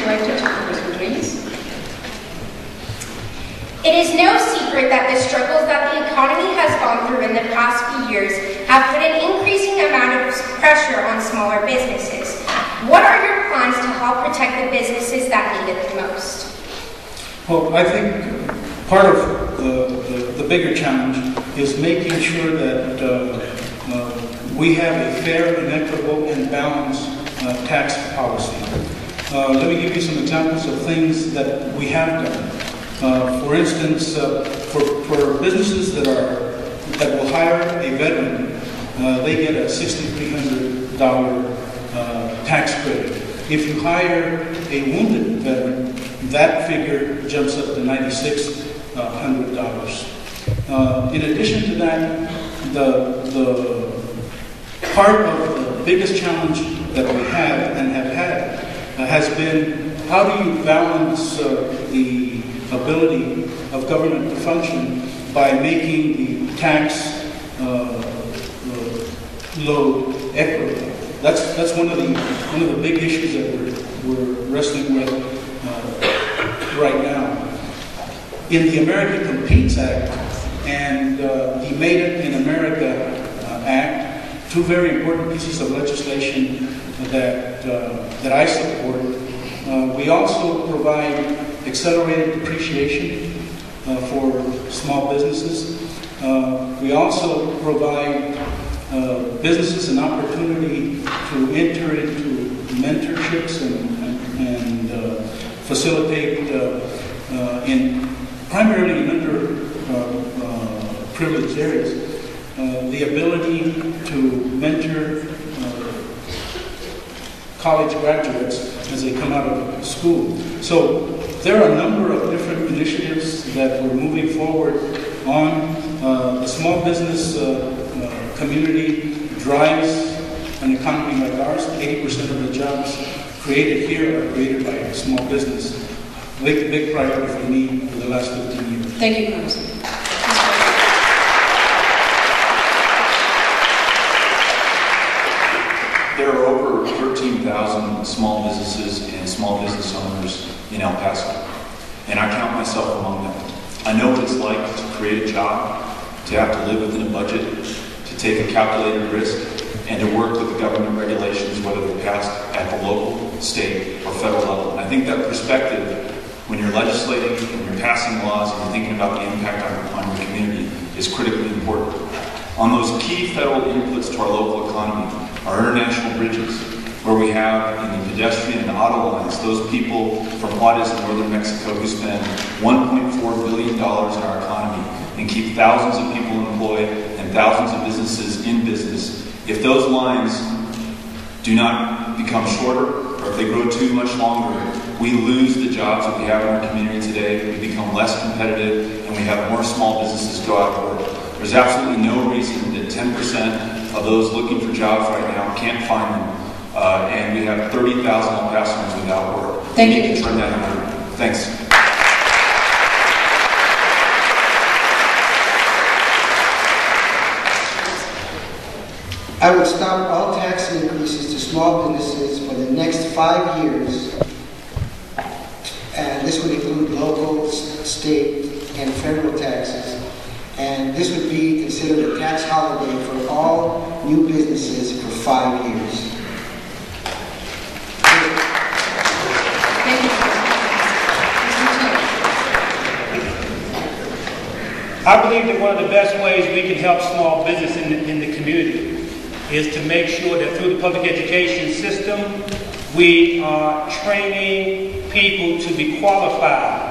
Director to Congressman, please. It is no secret that the struggles that the economy has gone through in the past few years have put an increasing amount of pressure on smaller businesses. What are your plans to help protect the businesses that need it the most? Well, I think part of the bigger challenge is making sure that we have a fair and equitable and balanced tax policy. Let me give you some examples of things that we have done. For instance, for businesses that will hire a veteran, they get a $6,300 tax credit. If you hire a wounded veteran, that figure jumps up to $9,600. In addition to that, the part of the biggest challenge that we have and have had has been how do you balance the ability of government to function by making the tax load equitable. That's one of the big issues that we're wrestling with right now. In the America Competes Act and the Made It in America Act, two very important pieces of legislation that I support. We also provide accelerated depreciation for small businesses. We also provide businesses an opportunity to enter into mentorships and facilitate primarily in underprivileged areas the ability to mentor college graduates as they come out of school. So there are a number of different initiatives that we're moving forward on. The small business community drives an economy like ours. 80% of the jobs created here are created by small business. Big priority for me for the last 15 years. Thank you, Congressman. There are over 13,000 small businesses and small business owners in El Paso, and I count myself among them. I know what it's like to create a job, to have to live within a budget, to take a calculated risk, and to work with the government regulations, whether they're passed at the local, state, or federal level. And I think that perspective, when you're legislating and you're passing laws and you're thinking about the impact on your community, is critically important. On those key federal inputs to our local economy, our international bridges, where we have in the pedestrian and auto lines, those people from Juarez in northern Mexico who spend $1.4 billion in our economy and keep thousands of people employed and thousands of businesses in business. If those lines do not become shorter, or if they grow too much longer, we lose the jobs that we have in our community today, we become less competitive, and we have more small businesses go out of work. There's absolutely no reason that 10% of those looking for jobs right now can't find them, and we have 30,000 El Pasoans without work. Thank you. We need to turn that around. Thanks. I would stop all tax increases to small businesses for the next 5 years, and this would include local, state, and federal taxes. And this would be considered a tax holiday for all new businesses for 5 years. I believe that one of the best ways we can help small business in the community is to make sure that through the public education system, we are training people to be qualified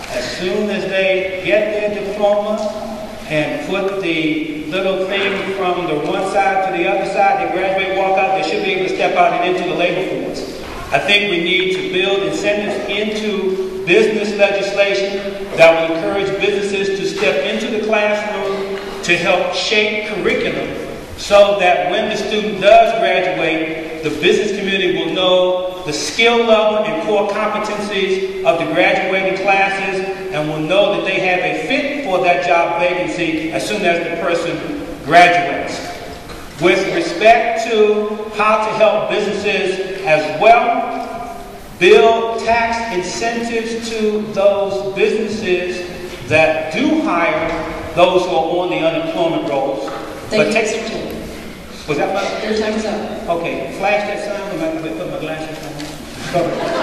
as soon as they get their diploma and put the little thing from the one side to the other side, they graduate, walk out, they should be able to step out and into the labor force. I think we need to build incentives into business legislation that will encourage businesses to step into the classroom to help shape curriculum so that when the student does graduate, the business community will know the skill level and core competencies of the graduating classes and will know that they have a fit for that job vacancy as soon as the person graduates. With respect to how to help businesses as well, build tax incentives to those businesses that do hire those who are on the unemployment rolls. Thank you, Mr. Chairman. Was that my? Your time's up. Okay, flash that sign. I'm going to put my glasses on.